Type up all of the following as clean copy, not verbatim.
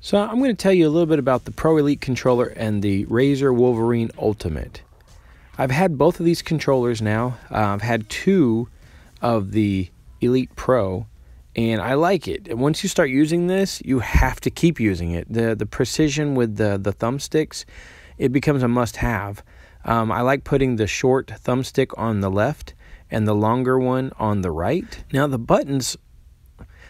So I'm going to tell you a little bit about the Pro Elite controller and the Razer Wolverine Ultimate. I've had both of these controllers now. I've had two of the Elite Pro, and I like it. And once you start using this, you have to keep using it. The precision with the thumbsticks, it becomes a must-have. I like putting the short thumbstick on the left and the longer one on the right. Now the buttons,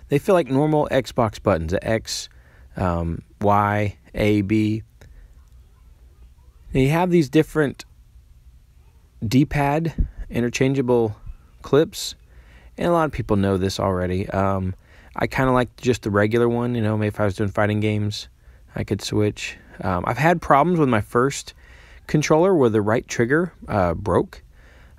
they feel like normal Xbox buttons, the X, Y, A, B. And you have these different D-pad interchangeable clips, and a lot of people know this already. I kind of like just the regular one, you know, maybe if I was doing fighting games, I could switch. I've had problems with my first controller where the right trigger broke.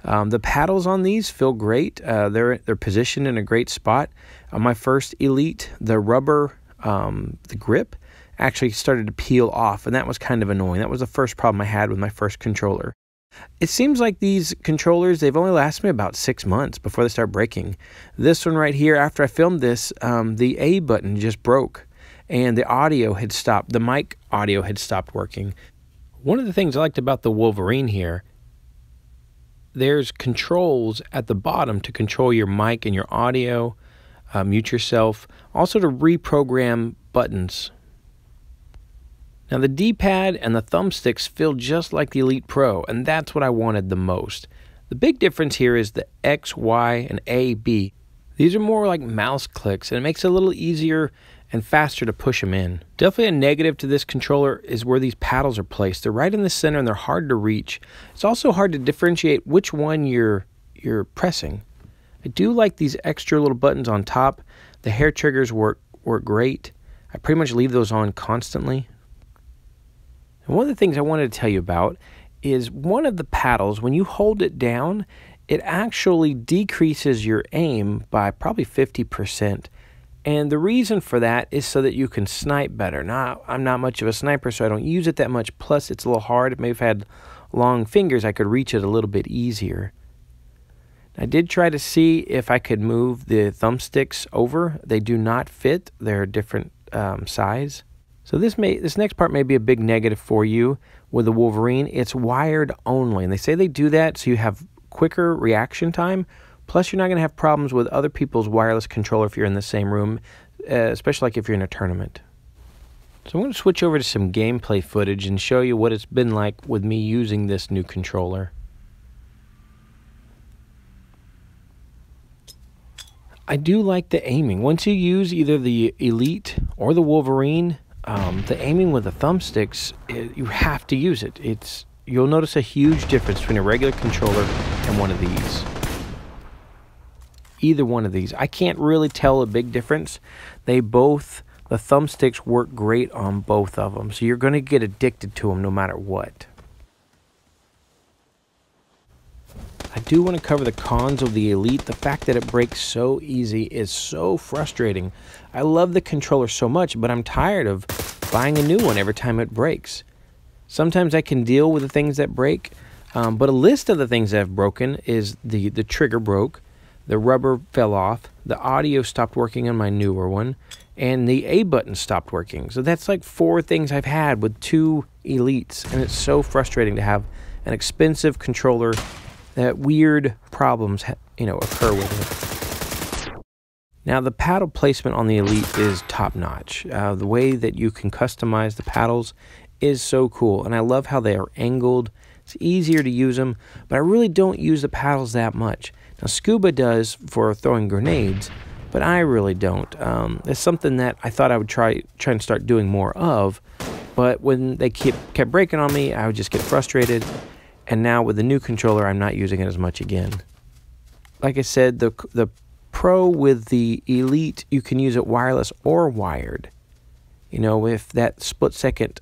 The paddles on these feel great. They're positioned in a great spot. On my first Elite, the rubber, the grip actually started to peel off, and that was kind of annoying. That was the first problem I had with my first controller. It seems like these controllers, they've only lasted me about 6 months before they start breaking. This one right here, after I filmed this, the A button just broke, and the audio had stopped. The mic audio had stopped working. One of the things I liked about the Wolverine here, there's controls at the bottom to control your mic and your audio, mute yourself, also to reprogram buttons. Now the D-pad and the thumbsticks feel just like the Elite Pro, and that's what I wanted the most. The big difference here is the X, Y, and A, B. These are more like mouse clicks, and it makes it a little easier and faster to push them in. Definitely a negative to this controller is where these paddles are placed. They're right in the center and they're hard to reach. It's also hard to differentiate which one you're pressing. I do like these extra little buttons on top. The hair triggers work great. I pretty much leave those on constantly. And one of the things I wanted to tell you about is one of the paddles, when you hold it down, it actually decreases your aim by probably 50%. And the reason for that is so that you can snipe better. Now, I'm not much of a sniper, so I don't use it that much. Plus, it's a little hard. Maybe if I had long fingers, I could reach it a little bit easier. I did try to see if I could move the thumbsticks over. They do not fit. They're a different size. So this next part may be a big negative for you with the Wolverine. It's wired only, and they say they do that so you have quicker reaction time. Plus, you're not going to have problems with other people's wireless controller if you're in the same room, especially like if you're in a tournament. So I'm going to switch over to some gameplay footage and show you what it's been like with me using this new controller. I do like the aiming. Once you use either the Elite or the Wolverine, the aiming with the thumbsticks, you have to use it. You'll notice a huge difference between a regular controller and one of these. Either one of these. I can't really tell a big difference. The thumbsticks work great on both of them, so you're going to get addicted to them no matter what. I do want to cover the cons of the Elite. The fact that it breaks so easy is so frustrating. I love the controller so much, but I'm tired of buying a new one every time it breaks. Sometimes I can deal with the things that break, but a list of the things that have broken is the trigger broke, the rubber fell off, the audio stopped working on my newer one, and the A button stopped working. So that's like 4 things I've had with 2 Elites, and it's so frustrating to have an expensive controller that weird problems occur with it. Now the paddle placement on the Elite is top notch. The way that you can customize the paddles is so cool, and I love how they are angled. It's easier to use them, but I really don't use the paddles that much. Now Scuba does for throwing grenades, but I really don't. It's something that I thought I would try and start doing more of, but when they kept breaking on me, I would just get frustrated. And now with the new controller, I'm not using it as much again. Like I said, the Pro with the Elite, you can use it wireless or wired. You know, if that split-second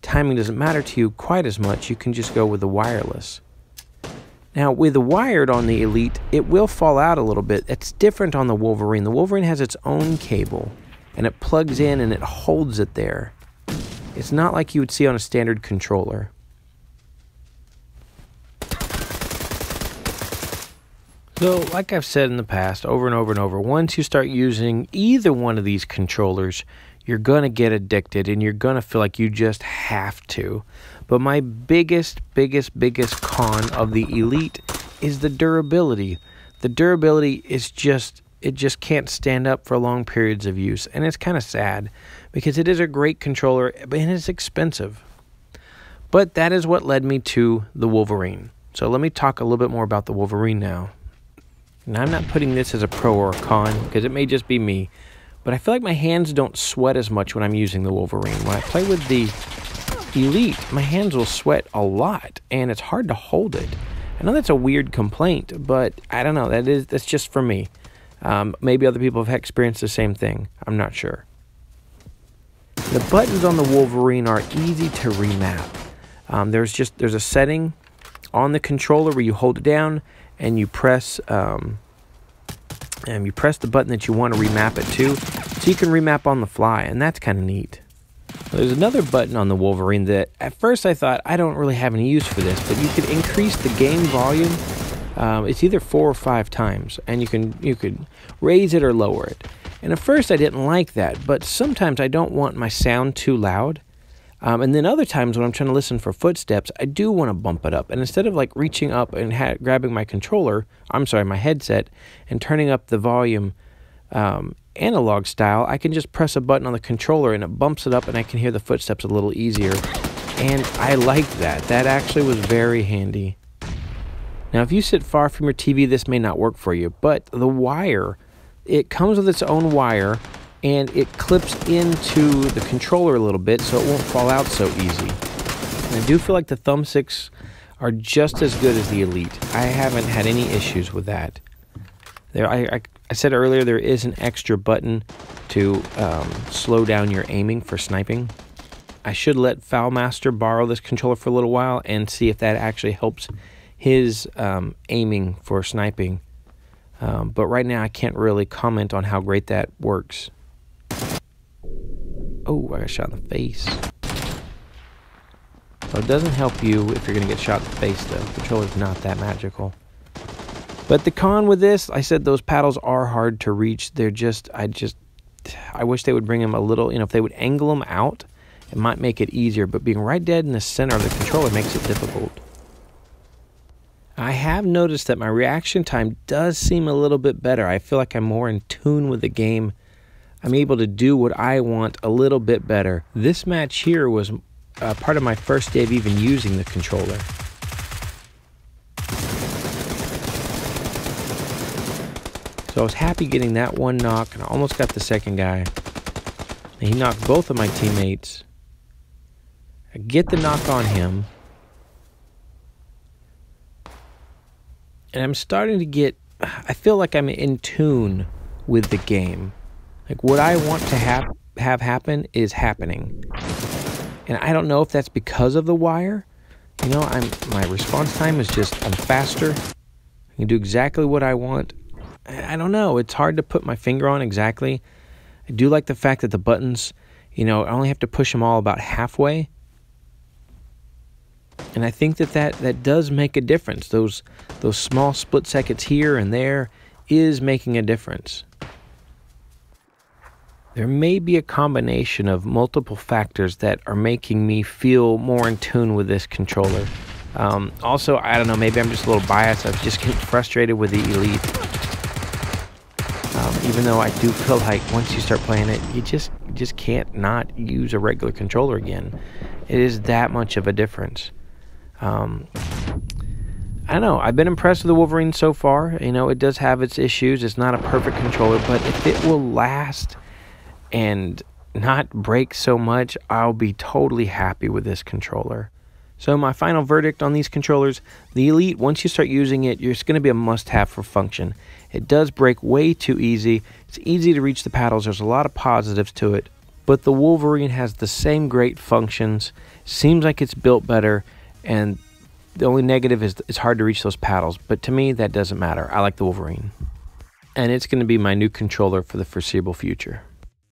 timing doesn't matter to you quite as much, you can just go with the wireless. Now, with the wired on the Elite, it will fall out a little bit. It's different on the Wolverine. The Wolverine has its own cable, and it plugs in and it holds it there. It's not like you would see on a standard controller. So, like I've said in the past, over and over and over, once you start using either one of these controllers, you're going to get addicted and you're going to feel like you just have to. But my biggest con of the Elite is the durability. The durability is it just can't stand up for long periods of use. And it's kind of sad because it is a great controller, and it's expensive. But that is what led me to the Wolverine. So let me talk a little bit more about the Wolverine now. Now, I'm not putting this as a pro or a con because it may just be me, but I feel like my hands don't sweat as much when I'm using the Wolverine. When I play with the Elite, my hands will sweat a lot, and it's hard to hold it. I know that's a weird complaint, but I don't know. That's just for me. Maybe other people have experienced the same thing. I'm not sure. The buttons on the Wolverine are easy to remap. There's a setting on the controller where you hold it down and you press the button that you want to remap it to, so you can remap on the fly, and that's kind of neat. There's another button on the Wolverine that at first I thought I don't really have any use for this, but you could increase the game volume. It's either 4 or 5 times, and you could raise it or lower it. And at first I didn't like that, but sometimes I don't want my sound too loud. And then other times when I'm trying to listen for footsteps, I do want to bump it up. And instead of like reaching up and grabbing my my headset, and turning up the volume analog style, I can just press a button on the controller and it bumps it up, and I can hear the footsteps a little easier. And I like that. That actually was very handy. Now, if you sit far from your TV, this may not work for you, but the wire, it comes with its own wire, and it clips into the controller a little bit so it won't fall out so easy. And I do feel like the thumbsticks are just as good as the Elite. I haven't had any issues with that. I said earlier there is an extra button to slow down your aiming for sniping. I should let Foulmaster borrow this controller for a little while and see if that actually helps his aiming for sniping. But right now I can't really comment on how great that works. Oh, I got shot in the face. So it doesn't help you if you're going to get shot in the face, though. The controller's not that magical. But the con with this, I said those paddles are hard to reach. I wish they would bring them a little, if they would angle them out, it might make it easier. But being right dead in the center of the controller makes it difficult. I have noticed that my reaction time does seem a little bit better. I feel like I'm more in tune with the game. I'm able to do what I want a little bit better. This match here was part of my first day of even using the controller. So I was happy getting that one knock, and I almost got the second guy. And he knocked both of my teammates. I get the knock on him. And I'm starting to I feel like I'm in tune with the game. Like what I want to have happen is happening. And I don't know if that's because of the wire. My response time is I'm faster. I can do exactly what I want. I don't know. It's hard to put my finger on exactly. I do like the fact that the buttons, I only have to push them all about halfway. And I think that does make a difference. Those small split seconds here and there is making a difference. There may be a combination of multiple factors that are making me feel more in tune with this controller. Also, I don't know, maybe I'm just a little biased. I'm just getting frustrated with the Elite. Even though I do feel like once you start playing it, you just can't not use a regular controller again. It is that much of a difference. I don't know. I've been impressed with the Wolverine so far. It does have its issues. It's not a perfect controller, but if it will last and not break so much, I'll be totally happy with this controller. So my final verdict on these controllers, the Elite, once you start using it, it's going to be a must-have for function. It does break way too easy. It's easy to reach the paddles. There's a lot of positives to it. But the Wolverine has the same great functions. Seems like it's built better. And the only negative is it's hard to reach those paddles. But to me, that doesn't matter. I like the Wolverine. And it's going to be my new controller for the foreseeable future.